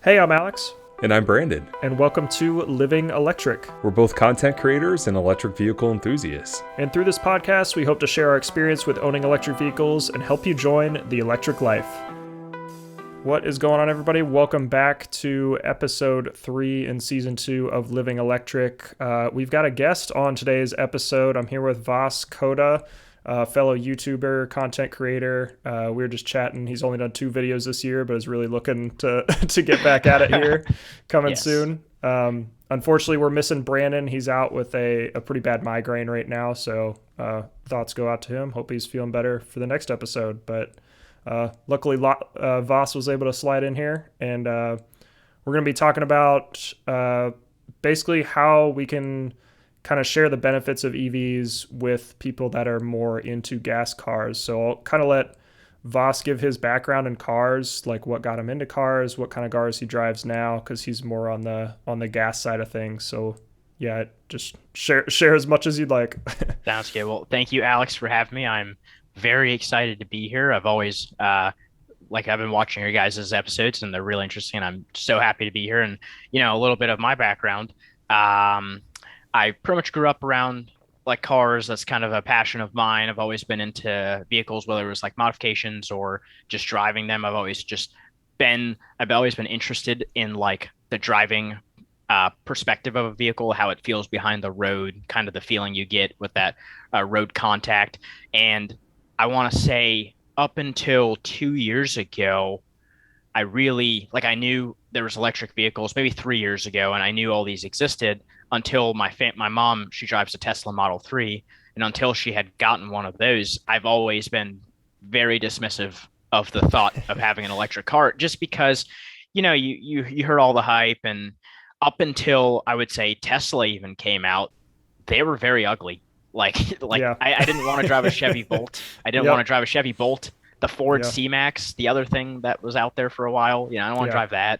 Hey, I'm Alex, And I'm Brandon. and welcome to Living Electric. We're both content creators and electric vehicle enthusiasts. And through this podcast, we hope to share our experience with owning electric vehicles and help you join the electric life. What is going on, everybody? Welcome back to episode 3 in season 2 of Living Electric. We've got a guest on today's episode. I'm here with Vas Kota, fellow YouTuber, content creator. We were just chatting. He's only done 2 videos this year, but is really looking to to get back at it here, coming Yes. soon. Unfortunately, we're missing Brandon. He's out with a pretty bad migraine right now, so thoughts go out to him. Hope he's feeling better for the next episode. But luckily, Vas was able to slide in here, and we're going to be talking about basically how we can kind of share the benefits of EVs with people that are more into gas cars. So I'll kind of let Vas give his background in cars, like what got him into cars, what kind of cars he drives now, because he's more on the gas side of things. So yeah, just share as much as you'd like. Sounds good. Well, thank you, Alex, for having me. I'm very excited to be here. I've always I've been watching your guys' episodes and they're really interesting. I'm so happy to be here. And a little bit of my background. I pretty much grew up around like cars. That's kind of a passion of mine. I've always been into vehicles, whether it was like modifications or just driving them. I've always been interested in like the driving perspective of a vehicle, how it feels behind the road, kind of the feeling you get with that road contact. And I want to say up until 2 years ago, I knew there was electric vehicles maybe 3 years ago, and I knew all these existed until my mom, she drives a Tesla Model 3, and until she had gotten one of those, I've always been very dismissive of the thought of having an electric car, just because you heard all the hype, and up until I would say Tesla even came out, they were very ugly. Yeah. I didn't want to drive a Chevy Bolt. I didn't want to Yep. drive a Chevy Bolt. The Ford Yeah. C-Max, the other thing that was out there for a while, I don't want to Yeah. drive that.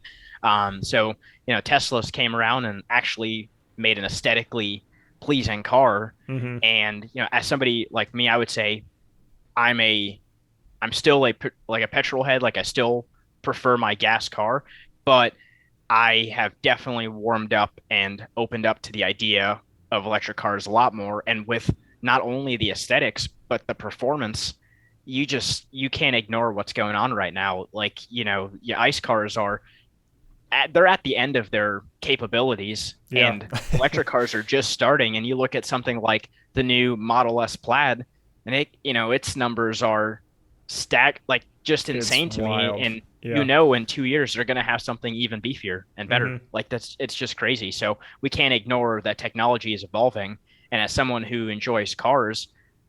Teslas came around and actually made an aesthetically pleasing car. Mm-hmm. And as somebody like me, I would say I'm a I'm still like a petrol head. Like I still prefer my gas car, but I have definitely warmed up and opened up to the idea of electric cars a lot more. And with not only the aesthetics, but the performance, you can't ignore what's going on right now. Your ICE cars they're at the end of their capabilities, Yeah. and electric cars are just starting. And you look at something like the new Model S Plaid, and its numbers are stacked, like just It's insane to me. wild. And Yeah. in 2 years they're going to have something even beefier and better. Mm-hmm. Like it's just crazy. So we can't ignore that technology is evolving. And as someone who enjoys cars,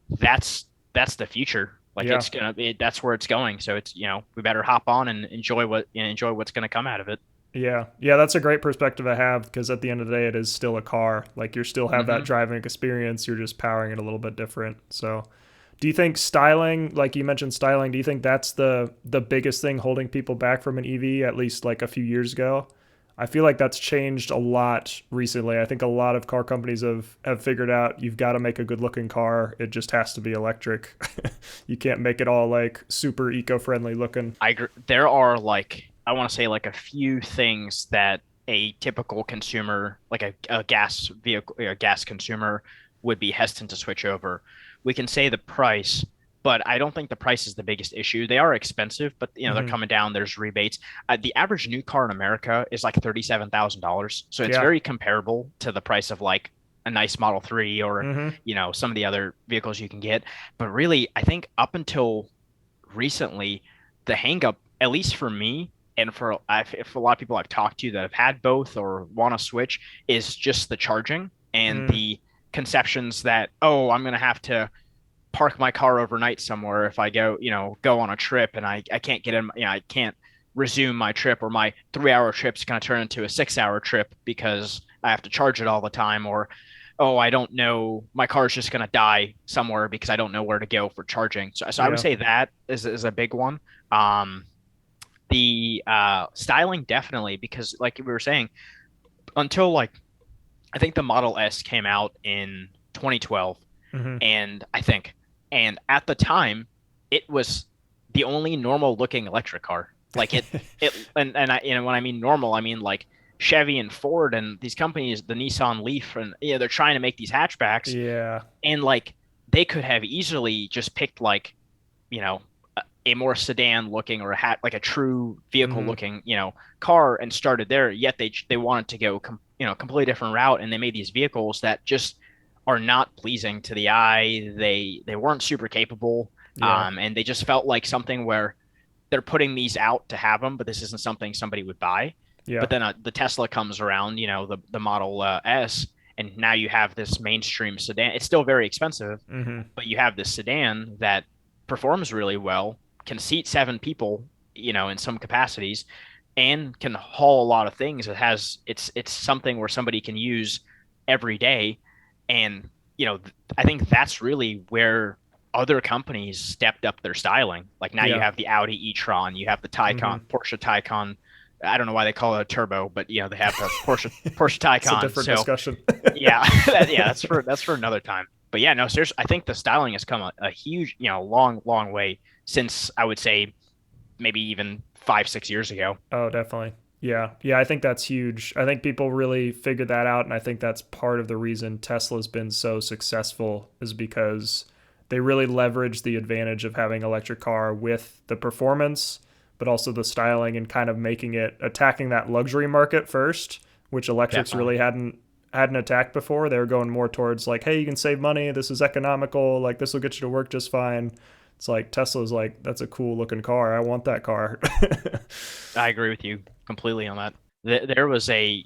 that's the future. Like Yeah. that's where it's going. So we better hop on and enjoy what's going to come out of it. Yeah. Yeah, that's a great perspective to have because at the end of the day, it is still a car. Like you still have that Hmm. driving experience. You're just powering it a little bit different. So, do you think styling, like you mentioned styling, do you think that's the biggest thing holding people back from an EV, at least like a few years ago? I feel like that's changed a lot recently. I think a lot of car companies have figured out you've got to make a good looking car. It just has to be electric. You can't make it all like super eco-friendly looking. I agree. There are I want to say like a few things that a typical consumer, like a gas vehicle, a gas consumer, would be hesitant to switch over. We can say the price, but I don't think the price is the biggest issue. They are expensive, but they're Hmm. coming down. There's rebates. The average new car in America is like $37,000, so it's Yeah. very comparable to the price of like a nice Model 3 or Hmm. some of the other vehicles you can get. But really, I think up until recently, the hang up, at least for me, and for a lot of people I've talked to that have had both or want to switch, is just the charging and Mm. the conceptions that, oh, I'm going to have to park my car overnight somewhere if I go on a trip, and I can't get in, I can't resume my trip, or my 3 hour trip's going to turn into a 6 hour trip because I have to charge it all the time. Or, oh, I don't know, my car's just going to die somewhere because I don't know where to go for charging. So I would Yeah. say that is a big one. Um, the styling, definitely, because like we were saying, until like I think the Model S came out in 2012, Hmm. and I think, and at the time, it was the only normal looking electric car. Like and when I mean normal, I mean like Chevy and Ford and these companies, the Nissan Leaf, and they're trying to make these hatchbacks, Yeah. and like they could have easily just picked like you know a more sedan looking or a hat like a true vehicle Hmm. looking car and started there. Yet they wanted to go completely different route, and they made these vehicles that just are not pleasing to the eye. They weren't super capable, Yeah. and they just felt like something where they're putting these out to have them, but this isn't something somebody would buy. Yeah. But then the Tesla comes around, the Model S, and now you have this mainstream sedan. It's still very expensive, Hmm. but you have this sedan that performs really well, can seat 7 people, in some capacities, and can haul a lot of things. It's something where somebody can use every day, and I think that's really where other companies stepped up their styling. Like now you Yeah. have the Audi e-tron, you have the Hmm. Taycan, Porsche Taycan. I don't know why they call it a turbo, but they have the Porsche It's a Taycan. different So discussion. yeah, yeah, that's for another time. But yeah, no, seriously, I think the styling has come a huge, long, long way since I would say maybe even 5, 6 years ago. Oh, definitely. Yeah. Yeah, I think that's huge. I think people really figured that out, and I think that's part of the reason Tesla's been so successful is because they really leverage the advantage of having an electric car with the performance, but also the styling and kind of making it attacking that luxury market first, which electrics Definitely. really hadn't attacked before. They were going more towards like, hey, you can save money, this is economical, like this will get you to work just fine. It's like Tesla's like, that's a cool looking car. I want that car. I agree with you completely on that. There was I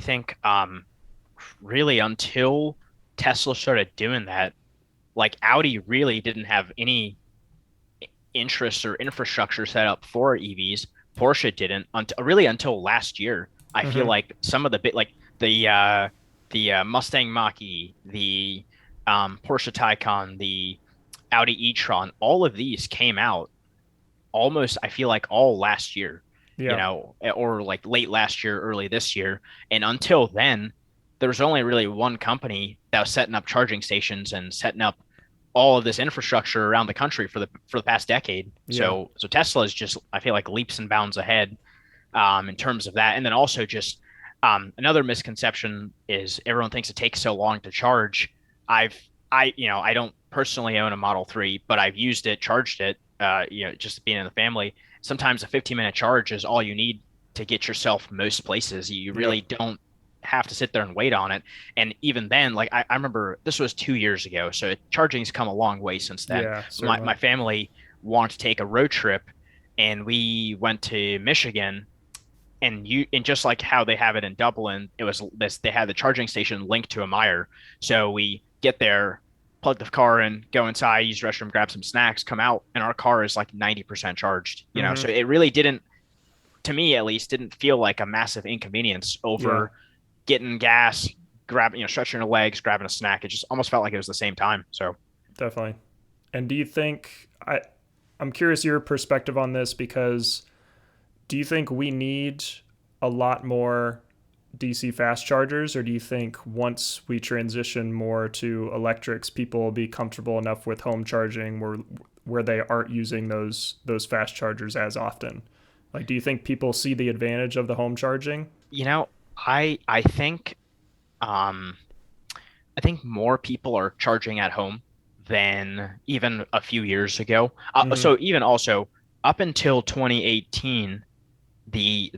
think, really until Tesla started doing that, like Audi really didn't have any interest or infrastructure set up for EVs. Porsche didn't until really until last year. I feel Hmm. like some of the bit like the Mustang Mach-E, the Porsche Taycan, the Audi e-tron, all of these came out almost I feel like all last year, Yeah. or like late last year, early this year. And until then, there was only really one company that was setting up charging stations and setting up all of this infrastructure around the country for the past decade. Yeah. So Tesla is just I feel like leaps and bounds ahead in terms of that. And then also just another misconception is everyone thinks it takes so long to charge. I've I don't personally own a Model 3, but I've used it, charged it, just being in the family. Sometimes a 15-minute charge is all you need to get yourself most places. You Yep. really don't have to sit there and wait on it. And even then, like I remember this was 2 years ago, so charging's come a long way since then. Yeah, My certainly. family wanted to take a road trip, and we went to Michigan, and just like how they have it in Dublin, it was this they had the charging station linked to a Meijer. So we get there, plug the car in, go inside, use the restroom, grab some snacks, come out, and our car is like 90% charged. Hmm. So it really didn't, to me at least, didn't feel like a massive inconvenience Yeah, over getting gas, grabbing, stretching your legs, grabbing a snack. It just almost felt like it was the same time. So definitely. And do you think I'm curious your perspective on this because do you think we need a lot more DC fast chargers, or do you think once we transition more to electrics, people will be comfortable enough with home charging where they aren't using those fast chargers as often? Like, do you think people see the advantage of the home charging? you know, I think um I think more people are charging at home than even a few years ago. Hmm. So even also up until 2018, the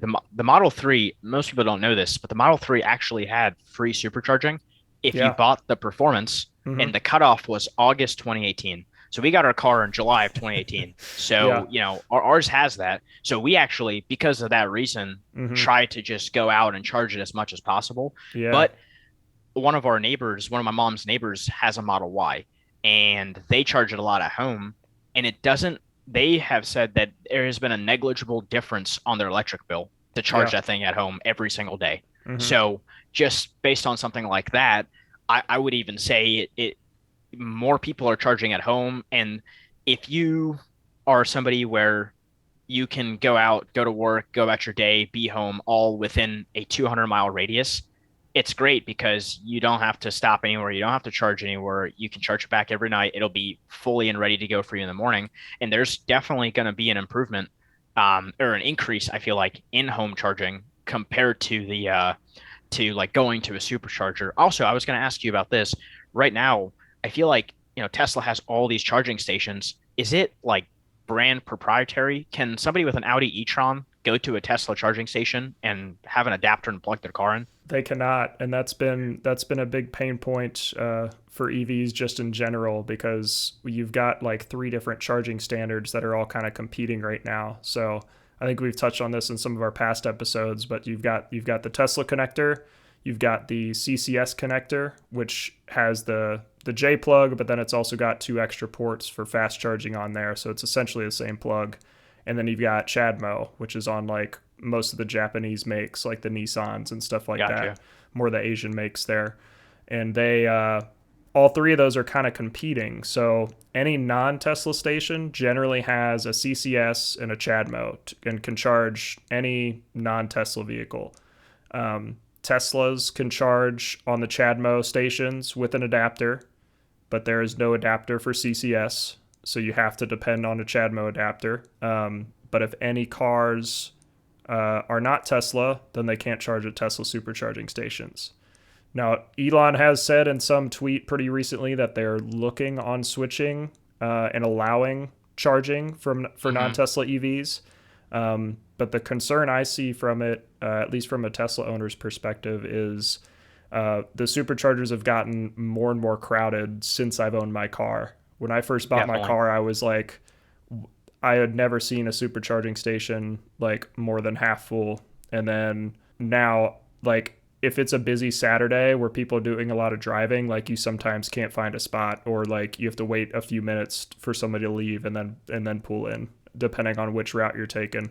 Model 3, most people don't know this, but the Model 3 actually had free supercharging if you Yeah. bought the performance, Hmm. and the cutoff was August 2018. So we got our car in July of 2018. Yeah. So, ours has that. So we actually, because of that reason, Hmm. try to just go out and charge it as much as possible. Yeah. But one of my mom's neighbors has a Model Y, and they charge it a lot at home, and it doesn't. They have said that there has been a negligible difference on their electric bill to charge Yeah. that thing at home every single day. Hmm. So just based on something like that, I would even say it more people are charging at home, and if you are somebody where you can go out, go to work, go about your day, be home all within a 200-mile radius. It's great because you don't have to stop anywhere. You don't have to charge anywhere. You can charge it back every night. It'll be fully and ready to go for you in the morning. And there's definitely going to be an improvement or an increase, I feel like, in home charging compared to the to like going to a supercharger. Also, I was going to ask you about this. Right now, I feel like, Tesla has all these charging stations. Is it like brand proprietary? Can somebody with an Audi e-tron go to a Tesla charging station and have an adapter and plug their car in? They cannot, and that's been a big pain point for EVs just in general, because you've got like three different charging standards that are all kind of competing right now. So I think we've touched on this in some of our past episodes, but you've got the Tesla connector, you've got the CCS connector, which has the J plug, but then it's also got two extra ports for fast charging on there, so it's essentially the same plug. And then you've got CHAdeMO, which is on like most of the Japanese makes, like the Nissans and stuff like Gotcha. that, more the Asian makes there. And they, all three of those are kind of competing. So any non-Tesla station generally has a CCS and a CHAdeMO and can charge any non-Tesla vehicle. Teslas can charge on the CHAdeMO stations with an adapter, but there is no adapter for CCS, so you have to depend on a CHAdeMO adapter. But if any cars are not Tesla, then they can't charge at Tesla supercharging stations. Now, Elon has said in some tweet pretty recently that they're looking on switching and allowing charging for Hmm. non-Tesla EVs. But the concern I see from it, at least from a Tesla owner's perspective, is the superchargers have gotten more and more crowded since I've owned my car. When I first bought my Definitely. car, I was like, I had never seen a supercharging station like more than half full. And then now, like, if it's a busy Saturday where people are doing a lot of driving, like you sometimes can't find a spot, or like you have to wait a few minutes for somebody to leave and then pull in, depending on which route you're taking.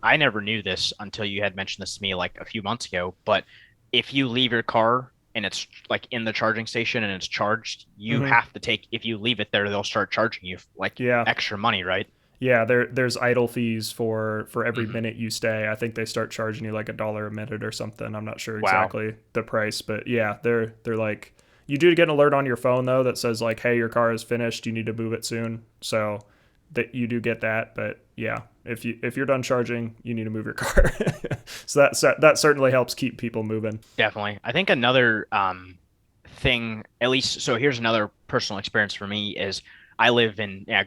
I never knew this until you had mentioned this to me like a few months ago, but if you leave your car and it's like in the charging station and it's charged, you Mm-hmm. have to take, if you leave it there, they'll start charging you like Yeah. extra money, right? Yeah, there's idle fees for every Hmm. minute you stay. I think they start charging you like $1 a minute or something. I'm not sure Wow. exactly the price, but yeah, they're like, you do get an alert on your phone though that says like, hey, your car is finished, you need to move it soon. So that you do get that, but yeah, if you're done charging, you need to move your car. So that certainly helps keep people moving. Definitely. I think another thing, at least, so here's another personal experience for me is I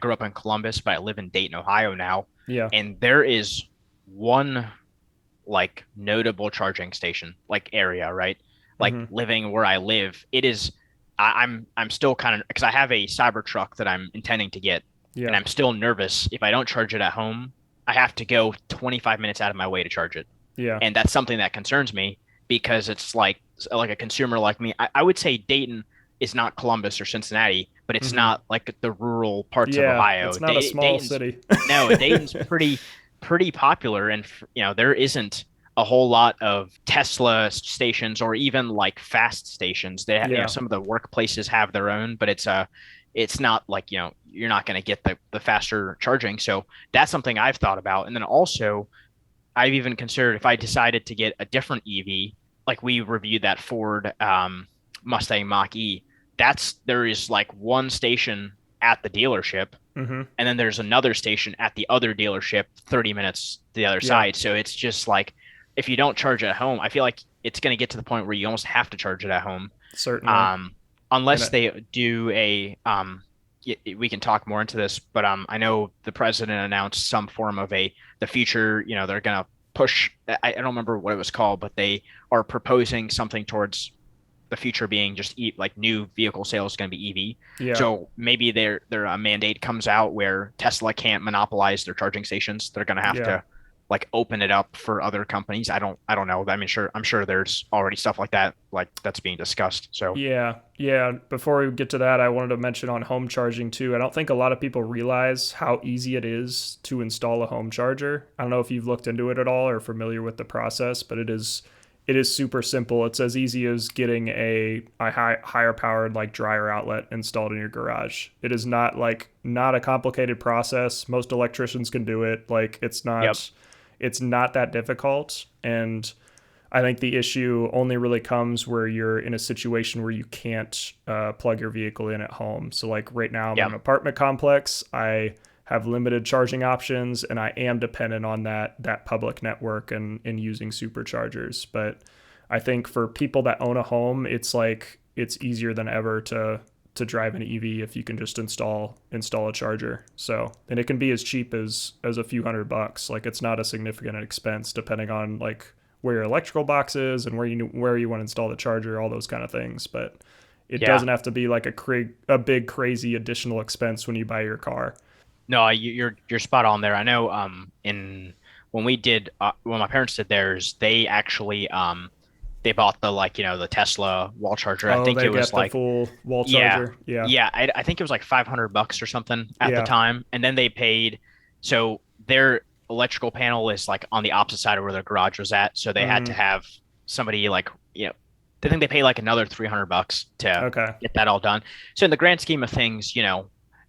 grew up in Columbus, but I live in Dayton, Ohio now. Yeah. And there is one like notable charging station, like area, right? Like Mhm. living where I live, it is, I'm still kind of, because I have a Cybertruck that I'm intending to get, and Yeah. I'm still nervous if I don't charge it at home, I have to go 25 minutes out of my way to charge it. Yeah. And that's something that concerns me because it's like a consumer like me. I would say Dayton is not Columbus or Cincinnati, but it's Mhm. not like the rural parts of Yeah, Ohio. it's not a small Dayton's city. no, Dayton's pretty popular, and there isn't a whole lot of Tesla stations or even like fast stations. Yeah. Some of the workplaces have their own, but it's not like, you're not going to get the faster charging. So that's something I've thought about. And then also I've even considered if I decided to get a different EV, like we reviewed that Ford Mustang Mach E. There is like one station at the dealership, Mhm. and then there's another station at the other dealership 30 minutes to the other Yeah, side. So it's just like if you don't charge at home, I feel like it's going to get to the point where you almost have to charge it at home. certainly. Um, And unless they do we can talk more into this, but I know the president announced some form of the future. They're gonna push. I don't remember what it was called, but they are proposing something towards the future being just like new vehicle sales is going to be EV. yeah, So maybe their mandate comes out where Tesla can't monopolize their charging stations. They're going to have yeah. to like open it up for other companies. I don't know. I mean, I'm sure there's already stuff like that, like that's being discussed. So Yeah, yeah. Before we get to that, I wanted to mention on home charging too. I don't think a lot of people realize how easy it is to install a home charger. I don't know if you've looked into it at all or familiar with the process, but it is super simple. It's as easy as getting a higher powered like dryer outlet installed in your garage. It is not a complicated process. Most electricians can do it. Like yep. it's not that difficult. And I think the issue only really comes where you're in a situation where you can't plug your vehicle in at home. So like right now I'm in Yeah. an apartment complex. I have limited charging options, and I am dependent on that public network and using superchargers. But I think for people that own a home, it's like it's easier than ever to drive an EV if you can just install a charger. So, and it can be as cheap as a few $100. Like it's not a significant expense depending on like where your electrical box is and where you want to install the charger, all those kind of things. But it Yeah. doesn't have to be like a big crazy additional expense when you buy your car. No, you're spot on there. I know in when we did when my parents did theirs, they actually they bought the like, the Tesla wall charger. I Oh, think they it was get the like full wall yeah. charger. Yeah. Yeah, I think it was like $500 or something at the Yeah. time. And then they paid, so their electrical panel is like on the opposite side of where their garage was at. So they had to Mm, have somebody like, I think they paid like another $300 to okay. get that all done. So in the grand scheme of things,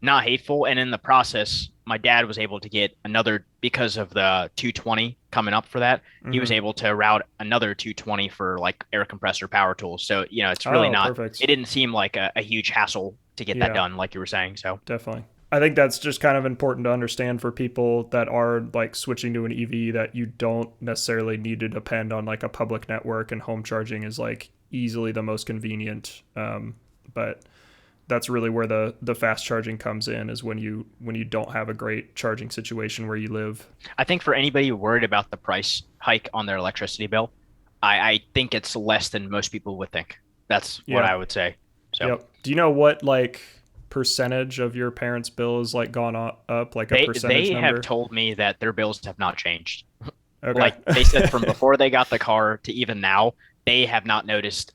not hateful. And in the process, my dad was able to get another, because of the 220 coming up for that, he was Hmm. able to route another 220 for like air compressor power tools. So, it's really Oh, not, perfect. it didn't seem like a huge hassle to get that Yeah. done, like you were saying. So, Definitely. I think that's just kind of important to understand for people that are like switching to an EV, that you don't necessarily need to depend on like a public network, and home charging is like easily the most convenient. But that's really where the fast charging comes in, is when you don't have a great charging situation where you live. I think for anybody worried about the price hike on their electricity bill, I think it's less than most people would think. That's what Yeah. I would say. So, Yep. Do you know what like percentage of your parents' bill has like gone up, like a percentage they have number? told me that their bills have not changed. Okay. Like they said, from before they got the car to even now, they have not noticed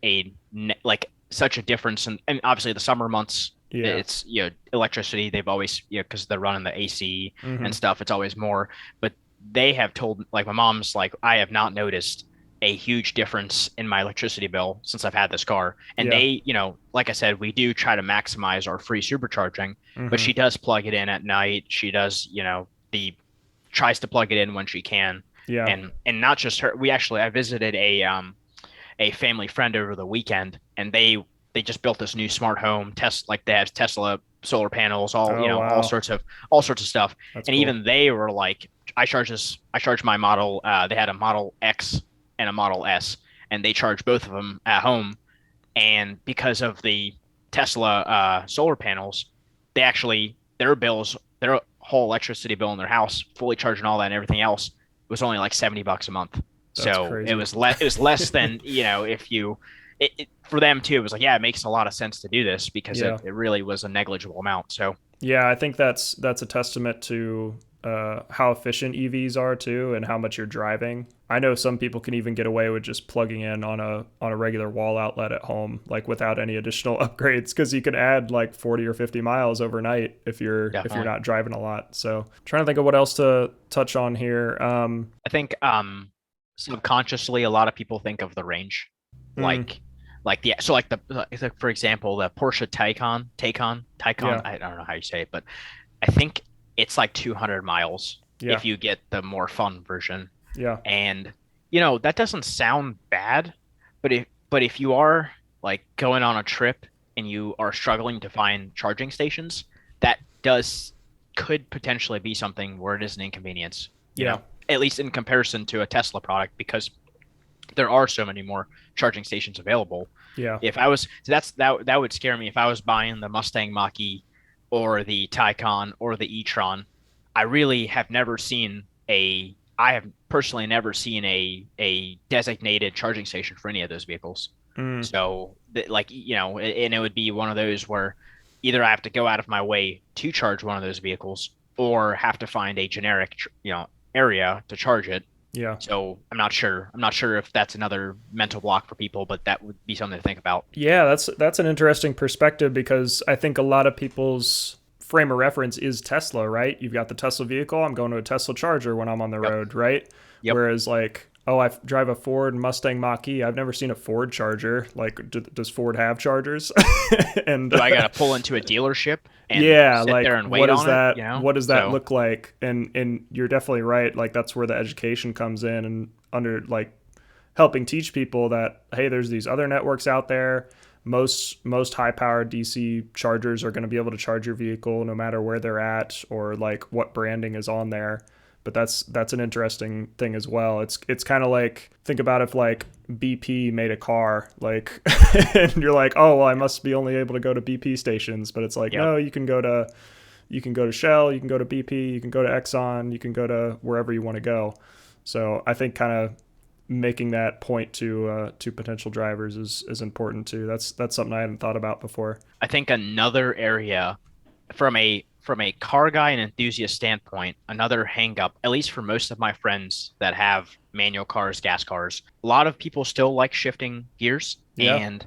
like such a difference. And obviously the summer months, Yeah. it's electricity. They've always because they're running the AC and Hmm. stuff. It's always more. But they have told, like, my mom's like, I have not noticed a huge difference in my electricity bill since I've had this car. And Yeah. they, like I said, we do try to maximize our free supercharging, but Hmm. she does plug it in at night. She does, the tries to plug it in when she can. Yeah. And not just her. I visited a family friend over the weekend, and they just built this new smart home test, like they have Tesla solar panels, all Oh, wow. all sorts of stuff. That's And cool. even they were like, I charge my model. They had a Model X and a Model S, and they charge both of them at home. And because of the Tesla solar panels, they actually, their whole electricity bill in their house, fully charging all that and everything else, was only like $70 a month. That's So it crazy. was less than, if you for them too. It was like, yeah, it makes a lot of sense to do this because Yeah. it really was a negligible amount. So Yeah, I think that's a testament to how efficient EVs are too, and how much you're driving. I know some people can even get away with just plugging in on a regular wall outlet at home, like without any additional upgrades, because you can add like 40 or 50 miles overnight if you're definitely, not driving a lot. So trying to think of what else to touch on here. I think subconsciously a lot of people think of the range, Mm, like the so like the like, for example, the Porsche Taycan, yeah, I don't know how you say it, but I think it's like 200 miles yeah, if you get the more fun version. yeah, And that doesn't sound bad, but if you are like going on a trip and you are struggling to find charging stations, that does could potentially be something where it is an inconvenience, yeah, at least in comparison to a Tesla product, because there are so many more charging stations available. yeah. If I was, so that would scare me if I was buying the Mustang Mach-E or the Taycan or the e-tron. I have personally never seen a designated charging station for any of those vehicles. Mm, So, like, and it would be one of those where either I have to go out of my way to charge one of those vehicles, or have to find a generic, area to charge it. yeah. So I'm not sure. I'm not sure if that's another mental block for people, but that would be something to think about. Yeah, that's an interesting perspective, because I think a lot of people's frame of reference is Tesla, right? You've got the Tesla vehicle, I'm going to a Tesla charger when I'm on the Yep. road, right? Yep. Whereas like, oh, I drive a Ford Mustang Mach-E, I've never seen a Ford charger. Like, does Ford have chargers? And Do I got to pull into a dealership and yeah, sit like there and wait on it? what does that So look like? And you're definitely right. Like that's where the education comes in, and under like helping teach people that, hey, there's these other networks out there. most high powered DC chargers are going to be able to charge your vehicle no matter where they're at or like what branding is on there. But that's an interesting thing as well. It's kind of like, think about if like BP made a car, like and you're like, oh well, I must be only able to go to BP stations, but it's like, Yep. no, you can go to Shell, you can go to BP, you can go to Exxon, you can go to wherever you want to go. So I think kind of making that point to potential drivers is important too. That's something I hadn't thought about before. I think another area from a car guy and enthusiast standpoint, another hang up, at least for most of my friends that have manual cars, gas cars, a lot of people still like shifting gears, Yeah. and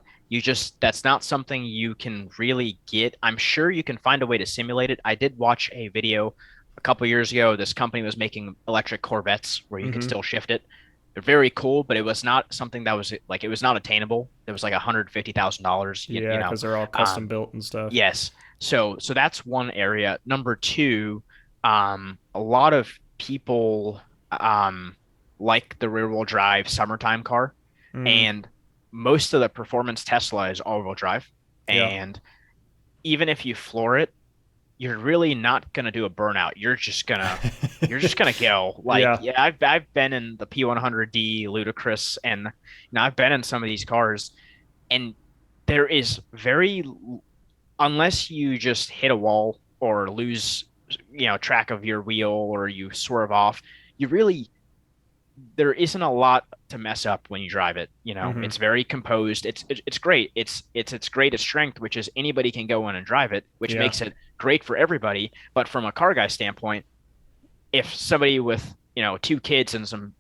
that's not something you can really get. I'm sure you can find a way to simulate it. I did watch a video a couple years ago. This company was making electric Corvettes where you could Mm-hmm. still shift it. They're very cool, but it was not something that was like, it was not attainable. It was like $150,000, Yeah, because they're all custom Um, built and stuff. Yes. So that's one area. Number two, a lot of people like the rear wheel drive summertime car, Mm, and most of the performance Tesla is all wheel drive. yeah. And even if you floor it, you're really not gonna do a burnout. You're just gonna go. Like, Yeah. yeah, I've been in the P100D Ludicrous, and I've been in some of these cars, and there is very, unless you just hit a wall or lose, track of your wheel, or you swerve off, you really, there isn't a lot to mess up when you drive it. Mm-hmm. It's very composed. It's great. It's greatest strength, which is anybody can go in and drive it, which Yeah. makes it great for everybody. But from a car guy standpoint, if somebody with two kids and some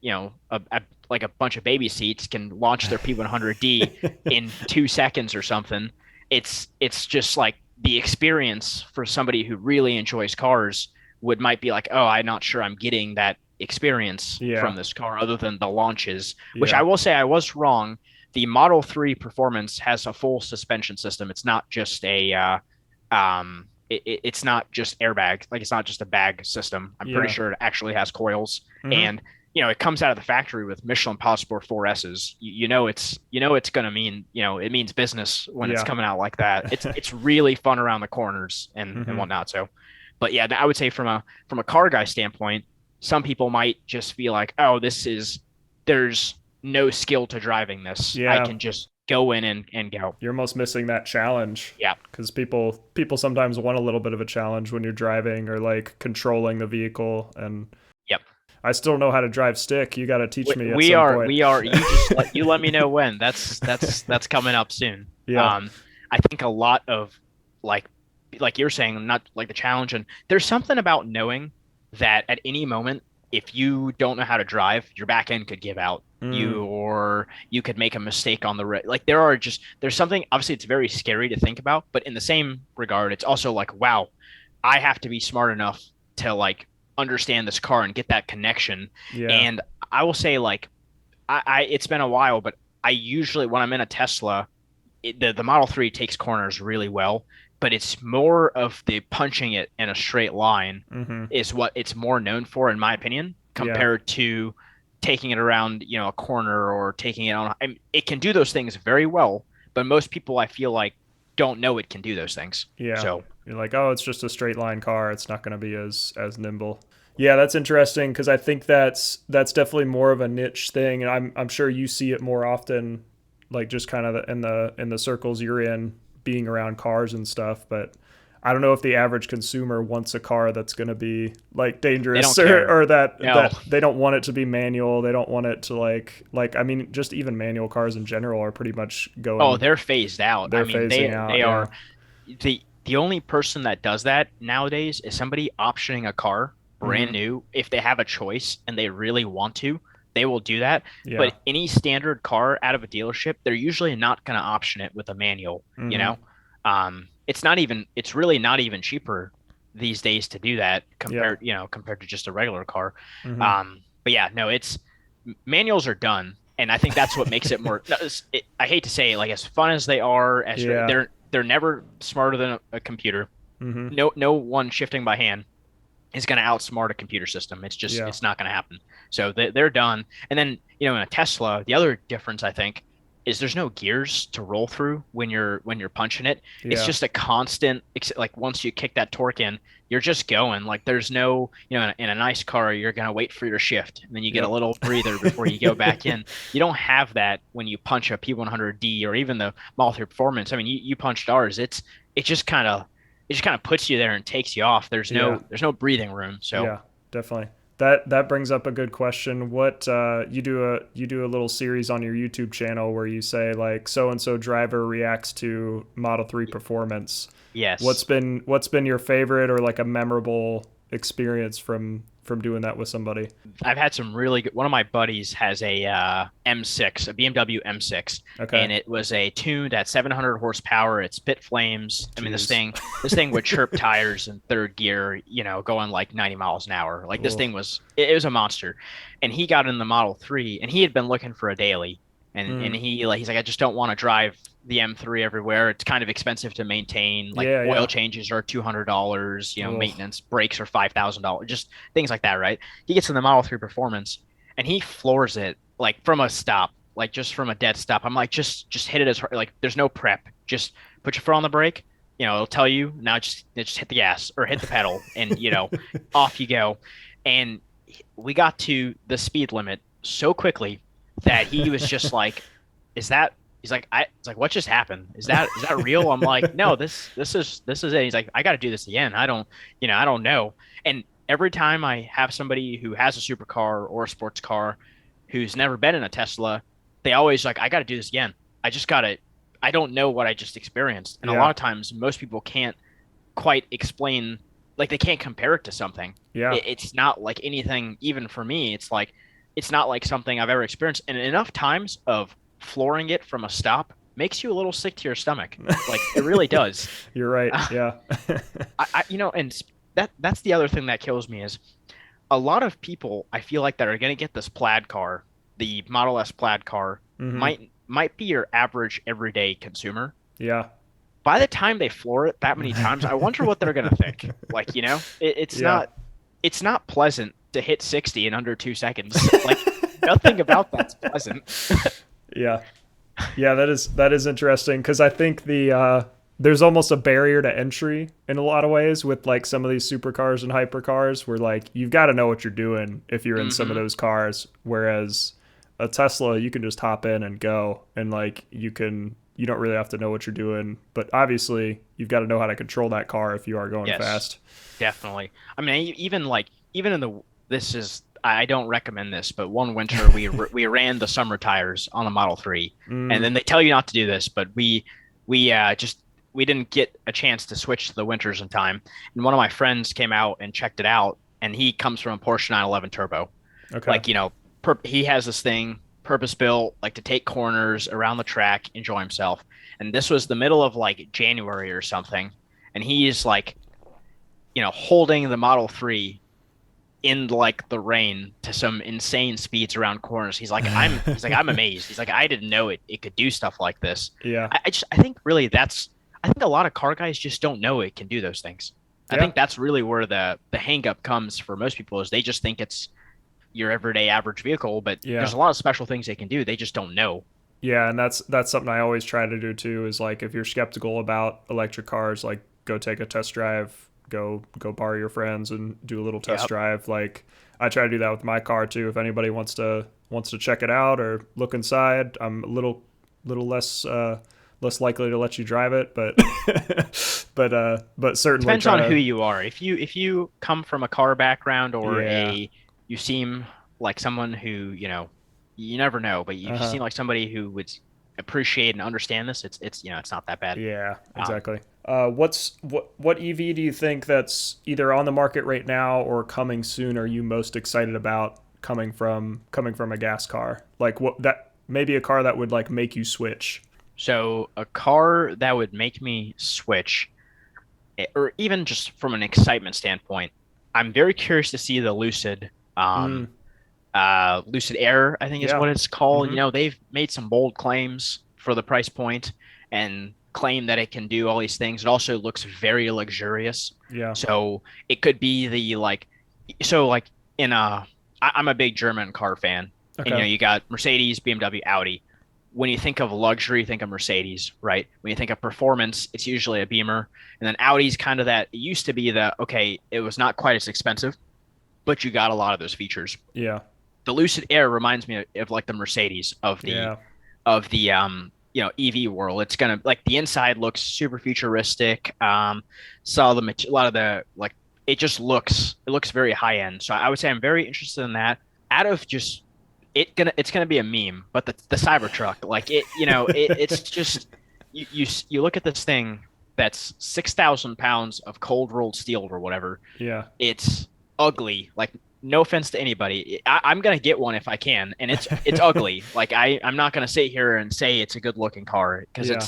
like a bunch of baby seats can launch their P100D in 2 seconds or something, it's just like the experience for somebody who really enjoys cars might be like, oh, I'm not sure I'm getting that experience Yeah. from this car other than the launches, which I Yeah. will say I was wrong. The Model 3 Performance has a full suspension system. It's not just it's not just airbag, like it's not just a bag system. I'm pretty Yeah. sure it actually has coils, Mm-hmm. and it comes out of the factory with Michelin Pilot Sport 4S's. It's gonna mean, it means business when it's Yeah. coming out like that. It's really fun around the corners and Mm-hmm. whatnot. So, but yeah, I would say from a car guy standpoint, some people might just feel like, oh, there's no skill to driving this. I Yeah. can just go in and go. You're almost missing that challenge Yeah. because people sometimes want a little bit of a challenge when you're driving or like controlling the vehicle. And Yep. I still don't know how to drive stick. You got to teach me at We some are point. we are you let me know when. That's coming up soon. Yeah. I think a lot of, like you're saying, not like the challenge, and there's something about knowing that at any moment, if you don't know how to drive, your back end could give out. Mm, Or you could make a mistake on the road. Like, there's something, obviously it's very scary to think about, but in the same regard, it's also like, wow, I have to be smart enough to like understand this car and get that connection. yeah. And I will say, like, it's been a while, but I usually, when I'm in a Tesla, the Model 3 takes corners really well, but it's more of the punching it in a straight line Mm-hmm. is what it's more known for, in my opinion, Yeah. compared to taking it around, a corner, or taking it on. It can do those things very well, but most people, I feel like, don't know it can do those things. Yeah. So, You're like, oh, it's just a straight line car. It's not going to be as nimble. Yeah, that's interesting because I think that's definitely more of a niche thing, and I'm sure you see it more often, like just kind of in the circles you're in, being around cars and stuff. But I don't know if the average consumer wants a car that's going to be like they don't dangerous, care. or that No. they don't want it to be manual. They don't want it to like I mean, just even manual cars in general are pretty much Oh, going. they're phased out. I They're mean, phasing out. they Yeah. are the only person that does that nowadays is somebody optioning a car brand Mm-hmm. new. If they have a choice and they really want to, they will do that. Yeah. But any standard car out of a dealership, they're usually not going to option it with a manual, you Mm-hmm. know? It's really not even cheaper these days to do that, Yeah. compared to just a regular car. Mm-hmm. But yeah, no, manuals are done. And I think that's what makes it more. No, I hate to say it, like, as fun as they are, Yeah. they're never smarter than a computer. Mm-hmm. No one shifting by hand is going to outsmart a computer system. Yeah. It's not going to happen. So they're done. And then, in a Tesla, the other difference, I think, is there's no gears to roll through when you're punching it. It's Yeah. just a constant like once you kick that torque in, you're just going. Like there's no, in a nice car, you're gonna wait for your shift and then you get a Yep. little breather before you go back in. You don't have that when you punch a P100D or even the Model 3 Performance. I mean, you punched ours. It just kind of it just kind of puts you there and takes you off. Yeah. There's no breathing room. So Yeah, definitely. That brings up a good question. What you do a little series on your YouTube channel where you say like so and so driver reacts to Model 3 performance. yes. What's been your favorite or like a memorable experience from doing that with somebody? I've had some really good. One of my buddies has a M6, a BMW M6, Okay. and it was a tuned at 700 horsepower. It spit flames. I mean, Jeez. this thing would chirp tires in third gear, going like 90 miles an hour. Like this Oh. thing it was a monster. And he got in the Model 3, and he had been looking for a daily, and Mm. he's like, I just don't want to drive the M3 everywhere. It's kind of expensive to maintain. Like Yeah, oil yeah. changes are $200. Oh. Maintenance brakes are $5,000. Just things like that, right? He gets in the Model 3 Performance and he floors it like from a stop, like just from a dead stop. I'm like, just hit it as hard. Like there's no prep. Just put your foot on the brake. It'll tell you now. Just hit the gas or hit the pedal, and off you go. And we got to the speed limit so quickly that he was just like, "Is that?" He's like, It's like, what just happened? Is that real? I'm like, no, this is it. He's like, I got to do this again. I don't know. And every time I have somebody who has a supercar or a sports car who's never been in a Tesla, they always like, I got to do this again. I just got to, I don't know what I just experienced. And a lot Yeah. of times, most people can't quite explain, like, they can't compare it to something. Yeah. It's not like anything, even for me, it's not like something I've ever experienced. And enough times of flooring it from a stop makes you a little sick to your stomach. Like, it really does. You're right. Yeah. And that's the other thing that kills me is a lot of people I feel like that are going to get this plaid car, the Model S plaid car, Mhm. might be your average everyday consumer. Yeah. By the time they floor it that many times, I wonder what they're going to think. Like, Yeah. it's not pleasant to hit 60 in under 2 seconds. Like, nothing about that's pleasant. Yeah. Yeah, that is interesting because I think there's almost a barrier to entry in a lot of ways with like some of these supercars and hypercars where like you've got to know what you're doing if you're in some of Hmm. those cars, whereas a Tesla you can just hop in and go and like you don't really have to know what you're doing, but obviously you've got to know how to control that car if you are going Yes. fast. Definitely. I mean, even in the this is I don't recommend this, but one winter we ran the summer tires on the Model 3, and Mm, then they tell you not to do this, but we didn't get a chance to switch to the winters in time. And one of my friends came out and checked it out, and he comes from a Porsche 911 Turbo. okay. Like, he has this thing purpose built like to take corners around the track, enjoy himself. And this was the middle of like January or something, and he's like holding the Model 3 in like the rain to some insane speeds around corners. I'm amazed. He's like, I didn't know it could do stuff like this. Yeah. I think really I think a lot of car guys just don't know it can do those things. I Yeah. think that's really where the hang up comes for most people is they just think it's your everyday average vehicle, but Yeah. there's a lot of special things they can do. They just don't know. Yeah, and that's something I always try to do too. Is like if you're skeptical about electric cars, like go take a test drive, go borrow your friends and do a little test Yep. drive. Like I try to do that with my car too. If anybody wants to check it out or look inside, I'm a little less likely to let you drive it, but but certainly Depends try on who to. you are. If you come from a car background or Yeah. a you seem like someone who, you never know, but you Uh-huh. seem like somebody who would appreciate and understand this, it's not that bad. Yeah, Um, exactly. What EV do you think that's either on the market right now or coming soon are you most excited about coming from a gas car? Like what that maybe a car that would like make you switch. so a car that would make me switch, or even just from an excitement standpoint, I'm very curious to see the Lucid. Mm, Lucid Air, I think is yeah. what it's called. Mhm. They've made some bold claims for the price point and claim that it can do all these things. It also looks very luxurious. Yeah. So it could be the like, so like in I'm a big German car fan, and Okay. you got Mercedes, BMW, Audi. when you think of luxury, think of Mercedes, right? When you think of performance, it's usually a Beamer. And then Audi's kind of that, it used to be the, okay, it was not quite as expensive, but you got a lot of those features. Yeah. The Lucid Air reminds me of like the Mercedes Yeah. of the EV world. It's gonna like the inside looks super futuristic. Saw a lot of the like it looks very high end. So I would say I'm very interested in that. Out of just it's gonna be a meme, but the Cybertruck like it's just you look at this thing that's 6,000 pounds of cold rolled steel or whatever. Yeah. It's ugly. Like no offense to anybody, I'm gonna get one if I can, and it's ugly. Like I'm not gonna sit here and say it's a good looking car because Yeah.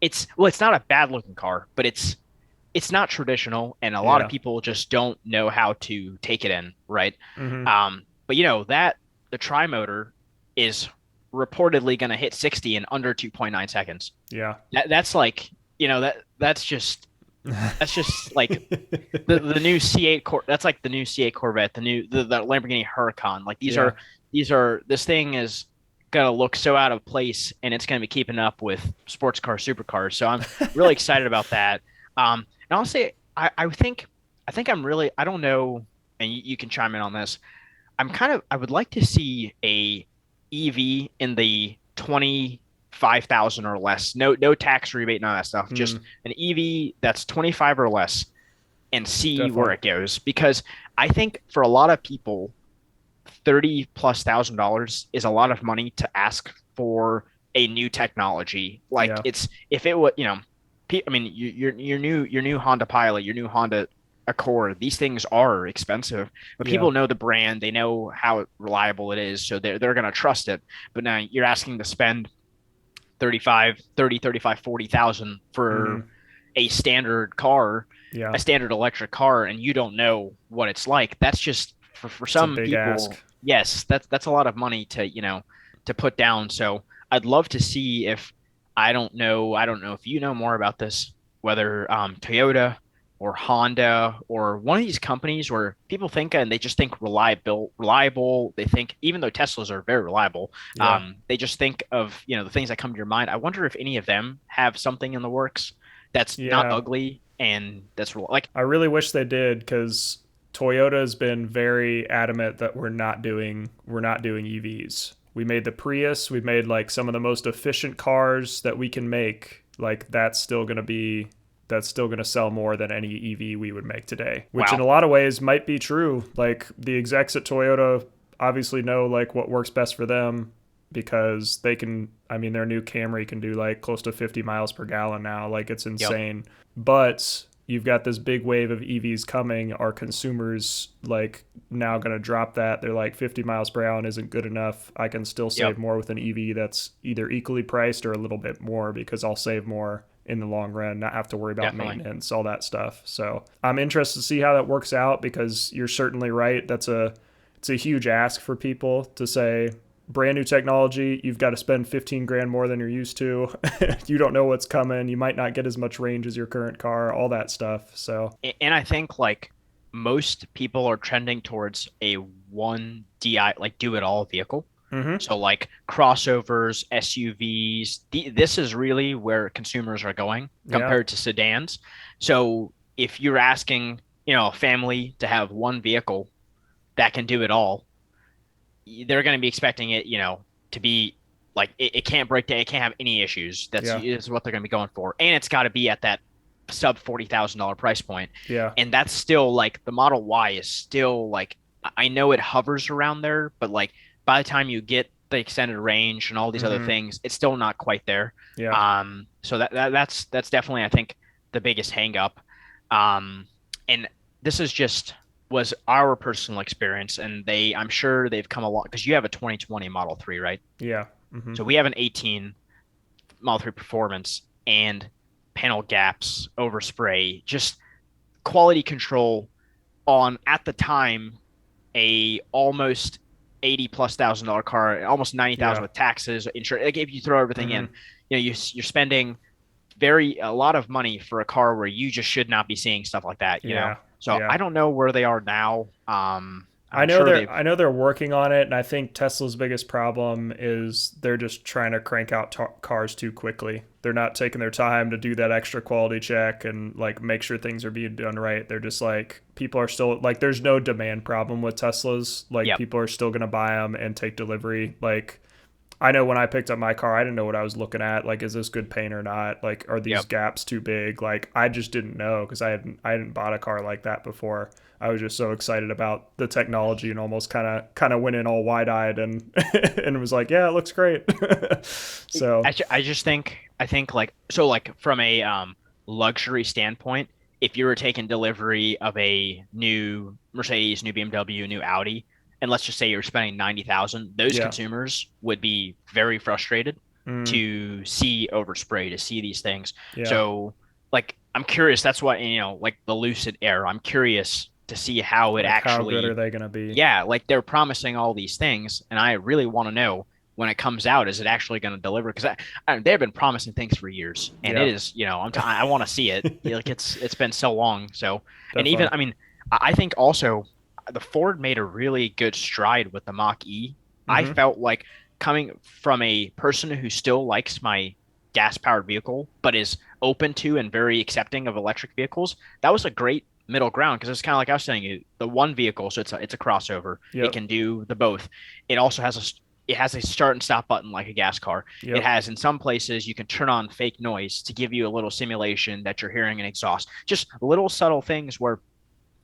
it's well, it's not a bad looking car, but it's not traditional, and a lot of Yeah. people just don't know how to take it in, right? Hmm. But that the tri motor is reportedly gonna hit 60 in under 2.9 seconds. Yeah. That's like that's just like the new C8 that's like the new C8 Corvette, the Lamborghini Huracan. Like Yeah. this thing is gonna look so out of place, and it's gonna be keeping up with sports car supercars. So I'm really excited about that. And I'll say I think I'm really I don't know, and you can chime in on this. I would like to see a EV in the 25,000 or less. No tax rebate, none of that stuff. Just Mm, an EV that's 25 or less and see where definitely. it goes. Because I think for a lot of people, 30 plus $1,000 is a lot of money to ask for a new technology. Like Yeah. it's if it would, I mean, your new Honda Pilot, your new Honda Accord, these things are expensive, but Yeah. people know the brand, they know how reliable it is, so they're going to trust it. But now you're asking to spend 40,000 for Hmm. a standard car, Yeah. a standard electric car, and you don't know what it's like. That's just for It's a some big people, ask. yes, that's a lot of money to, to put down. So I'd love to see if I don't know if you know more about this, whether Toyota or Honda or one of these companies where people think and they just think reliable. They think even though Teslas are very reliable, Yeah. they just think of the things that come to your mind. I wonder if any of them have something in the works that's not Yeah. ugly and that's like I really wish they did because Toyota has been very adamant that we're not doing EVs. We made the Prius, we made like some of the most efficient cars that we can make. Like that's still going to sell more than any EV we would make today, which in wow, a lot of ways might be true. Like the execs at Toyota obviously know like what works best for them because they can I mean their new Camry can do like close to 50 miles per gallon now. Like it's yep, insane. But you've got this big wave of EVs coming. Are consumers like now going to drop that? They're like 50 miles per gallon isn't good enough. I can still yep, save more with an EV that's either equally priced or a little bit more because I'll save more in the long run, not have to worry about definitely, maintenance, all that stuff. So I'm interested to see how that works out because you're certainly right. It's a huge ask for people to say brand new technology, you've got to spend 15 grand more than you're used to. You don't know what's coming. You might not get as much range as your current car, all that stuff. So, and I think like most people are trending towards a one DI like do it all vehicle. mm-hmm. So like crossovers, SUVs, this is really where consumers are going Yeah, compared to sedans. So if you're asking, a family to have one vehicle that can do it all, they're going to be expecting it, to be like it can't break down, it can't have any issues. That's yeah, is what they're going to be going for, and it's got to be at that sub $40,000 price point, yeah, and that's still like the Model Y is still like I know it hovers around there, but like by the time you get the extended range and all these other mm-hmm. things, it's still not quite there. Yeah, So that's definitely I think the biggest hang up. And this is just was our personal experience, and I'm sure they've come along because you have a 2020 Model 3, right? yeah, mm-hmm. So we have an 18 Model 3 Performance and panel gaps, overspray, just quality control on at the time a almost 80 plus $1,000 car, almost 90,000 Yeah, with taxes, insurance. Like if you throw everything mm-hmm. in, you're spending a lot of money for a car where you just should not be seeing stuff like that. Yeah, So yeah, I don't know where they are now. I'm sure they've. I know they're working on it, and I think Tesla's biggest problem is they're just trying to crank out cars too quickly. They're not taking their time to do that extra quality check and like make sure things are being done right. They're just like people are still like there's no demand problem with Teslas. Like Yep. people are still going to buy them and take delivery. Like I know when I picked up my car, I didn't know what I was looking at. Like, is this good paint or not? Like, are these Yep. gaps too big? Like, I just didn't know because I hadn't bought a car like that before. I was just so excited about the technology and almost kind of went in all wide eyed and and was like, yeah, it looks great. So I just think I think like so like from a luxury standpoint, if you were taking delivery of a new Mercedes, new BMW, new Audi, and let's just say you're spending 90,000, those yeah, consumers would be very frustrated mm, to see overspray, to see these things. yeah, So like I'm curious, that's why like the Lucid Air, I'm curious to see how it like how good are actually, they gonna be? yeah, like they're promising all these things, and I really want to know when it comes out, is it actually going to deliver? Because they've been promising things for years, and it Yeah, is, I want to see it. Like it's been so long. So, and even definitely. I mean, I think also the Ford made a really good stride with the Mach E. I Mm-hmm. felt like coming from a person who still likes my gas powered vehicle, but is open to and very accepting of electric vehicles, that was a great middle ground because it's kind of like I was saying, the one vehicle, so it's a crossover. It Yep. can do the both. It also has a start and stop button like a gas car. It Yep. has in some places you can turn on fake noise to give you a little simulation that you're hearing an exhaust. Just little subtle things where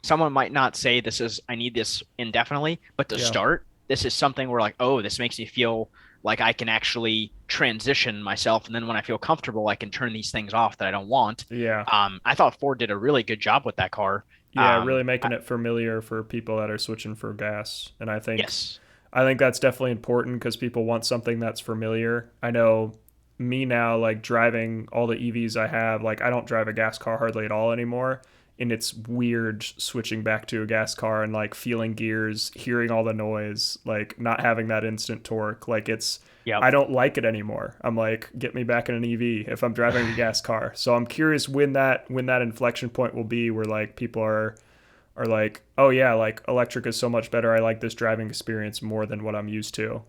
someone might not say this is I need this indefinitely, but to Yeah. start, this is something where like, oh, this makes me feel like I can actually transition myself, and then when I feel comfortable, I can turn these things off that I don't want. Yeah. I thought Ford did a really good job with that car. Yeah. Really I, making it familiar for people that are switching for gas, and yes, I think that's definitely important because people want something that's familiar. I know me now, like driving all the EVs I have, like I don't drive a gas car hardly at all anymore. And it's weird switching back to a gas car and like feeling gears, hearing all the noise, like not having that instant torque. Like yep. I don't like it anymore. I'm like, get me back in an EV if I'm driving a gas car. So I'm curious when that inflection point will be where like people are like, oh yeah, like electric is so much better. I like this driving experience more than what I'm used to.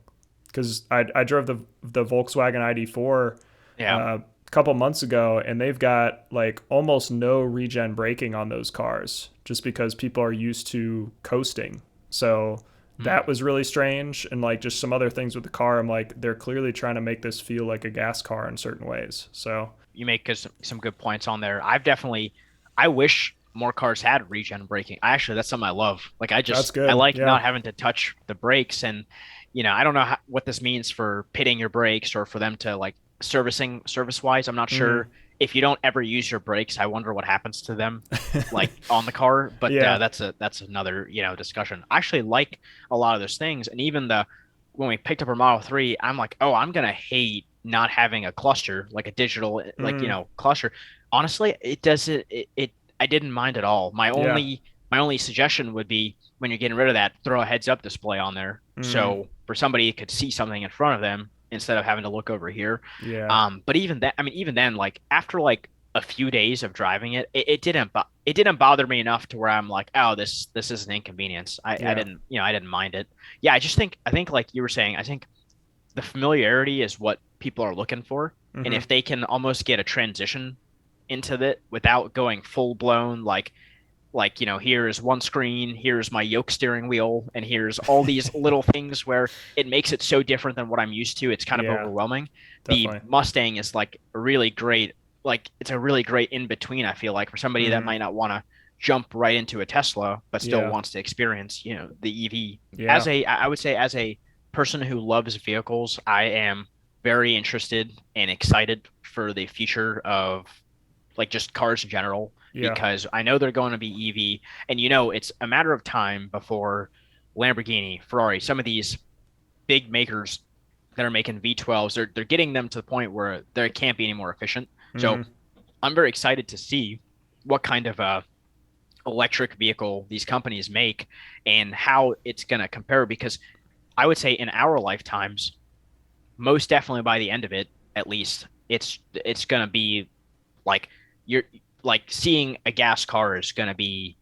Because I drove the Volkswagen ID4 Yeah. a couple months ago, and they've got like almost no regen braking on those cars, just because people are used to coasting. So Hmm. that was really strange, and like just some other things with the car. I'm like, they're clearly trying to make this feel like a gas car in certain ways. So You make some good points on there. I wish more cars had regen braking. That's something I love. Like that's I good. like Yeah. not having to touch the brakes, and I don't know what this means for pitting your brakes or for them to like service wise. I'm not Mm-hmm. sure if you don't ever use your brakes. I wonder what happens to them, like on the car. But Yeah. that's another discussion. I actually like a lot of those things, and even the when we picked up our Model 3, I'm like, oh, I'm gonna hate not having a cluster, like a digital, like, Mm, cluster. Honestly, it doesn't, I didn't mind at all. yeah. My only suggestion would be when you're getting rid of that, throw a heads up display on there. Mm, So for somebody could see something in front of them instead of having to look over here. yeah. But even that, I mean, even then, like after like a few days of driving it didn't bother me enough to where I'm like, oh, this is an inconvenience. I Yeah. didn't, I didn't mind it. Yeah, I think like you were saying, I think the familiarity is what people are looking for. And Mm-hmm. if they can almost get a transition into it without going full blown, like, here's one screen, here's my yoke steering wheel, and here's all these little things where it makes it so different than what I'm used to. It's kind of Yeah. overwhelming. The Definitely. Mustang is like a really great, like it's a really great in between, I feel like, for somebody that Mm-hmm. might not want to jump right into a Tesla, but still Yeah. wants to experience, the EV. Yeah. I would say as a person who loves vehicles, I am very interested and excited for the future of like just cars in general Yeah. because I know they're going to be EV, and it's a matter of time before Lamborghini, Ferrari, some of these big makers that are making V12s, they're getting them to the point where they can't be any more efficient. So Mm-hmm. I'm very excited to see what kind of electric vehicle these companies make and how it's going to compare because I would say in our lifetimes, most definitely by the end of it, at least, it's going to be like you're like seeing a gas car is going to be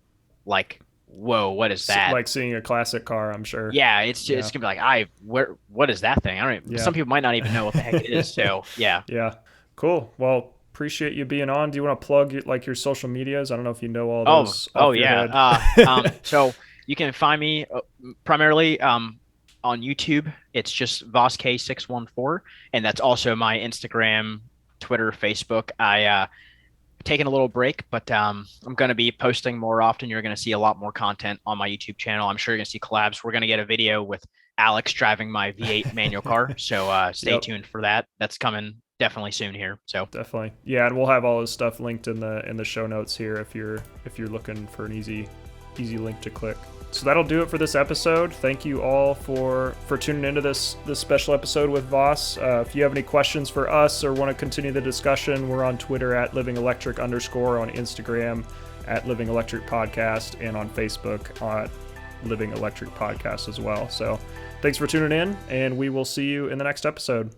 like whoa, what is that? Like seeing a classic car, I'm sure. Yeah, it's gonna be like, what is that thing? I don't even, Yeah. some people might not even know what the heck it is. So yeah. Yeah. Cool. Well, appreciate you being on. Do you want to plug your social medias? I don't know if you know all Oh, those oh off your yeah. head. So you can find me primarily on YouTube. It's just VosK614, and that's also my Instagram, Twitter, Facebook. I taken a little break, but I'm going to be posting more often. You're going to see a lot more content on my YouTube channel. I'm sure you're going to see collabs. We're going to get a video with Alex driving my V8 manual car. So stay Yep. tuned for that. That's coming definitely soon here. So Definitely. Yeah, and we'll have all this stuff linked in the show notes here if you're looking for an easy link to click. So that'll do it for this episode. Thank you all for tuning into this special episode with Vas. If you have any questions for us or want to continue the discussion, we're on Twitter at livingelectric_, on Instagram at Living Electric Podcast, and on Facebook at Living Electric Podcast as well. So thanks for tuning in, and we will see you in the next episode.